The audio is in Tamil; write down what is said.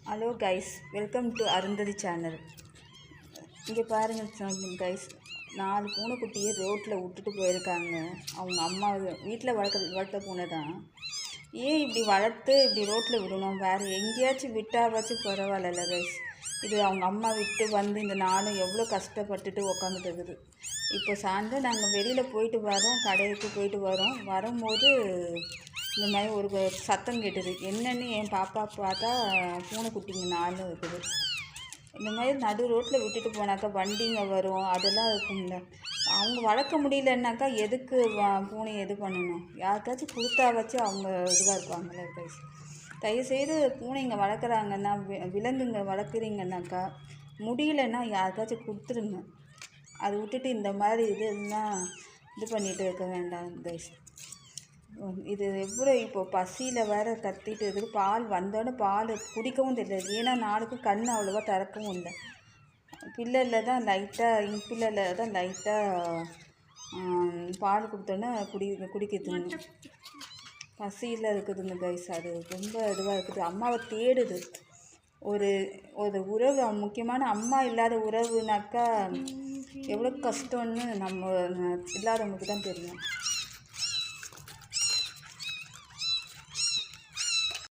Hello guys, welcome to Arundhati channel. இங்கே பாருங்கள் கைஸ், 4 பூனைக்குட்டியை ரோட்டில் விட்டுட்டு போயிருக்காங்க. அவங்க அம்மா வீட்டில் வளர்த்த பூனை தான். ஏன் இப்படி வளர்த்து இப்படி ரோட்டில் விடணும்? வேறு எங்கேயாச்சும் விட்டாவாச்சும் பரவாயில்ல கைஸ். இது அவங்க அம்மா விட்டு வந்து இந்த நாளும் எவ்வளோ கஷ்டப்பட்டுட்டு உக்காந்துட்டு இருக்குது. இப்போ சாயந்தரம் நாங்கள் வெளியில் போயிட்டு வரோம், கடைக்கு போயிட்டு வரும்போது இந்த மாதிரி ஒரு சத்தம் கேட்டுது. என்னென்னு என் பாப்பா பார்த்தா பூனைக்குட்டிங்க 4 இருக்குது. இந்த மாதிரி நடு ரோட்டில் விட்டுட்டு போனாக்கா வண்டிங்க வரும், அதெல்லாம் இருக்கும்ல. அவங்க வளர்க்க முடியலன்னாக்கா எதுக்கு பூனையை இது பண்ணணும்? யாருக்காச்சும் கொடுத்தாவாச்சும் அவங்க இதுவாக இருப்பாங்களே கைஸ். தயவுசெய்து பூனைங்க வளர்க்குறாங்கன்னா, விலங்குங்க வளர்க்குறீங்கன்னாக்கா முடியலன்னா யாருக்காச்சும் கொடுத்துருங்க. அதை விட்டுட்டு இந்த மாதிரி இதெல்லாம் இது பண்ணிகிட்டு இருக்க வேண்டாம் கைஸ். இது எவ்வளோ இப்போ பசியில் வேறு கத்திட்டு இருக்குது. பால் வந்தோடனே பால் குடிக்கவும் தெரியல. ஏன்னா நாளுக்கும் கண் அவ்வளோவா திறக்கவும் இல்லை. பிள்ளையில் தான் லைட்டாக பால் கொடுத்தோன்னே குடிக்குதுங்க. பசியில் இருக்குதுங்க கைஸ். அது ரொம்ப இதுவாக இருக்குது. அம்மாவை தேடுது. ஒரு ஒரு உறவு, முக்கியமான அம்மா இல்லாத உறவுனாக்கா எவ்வளோ கஷ்டம்னு நம்ம இல்லாதவங்களுக்கு தான் தெரியும்.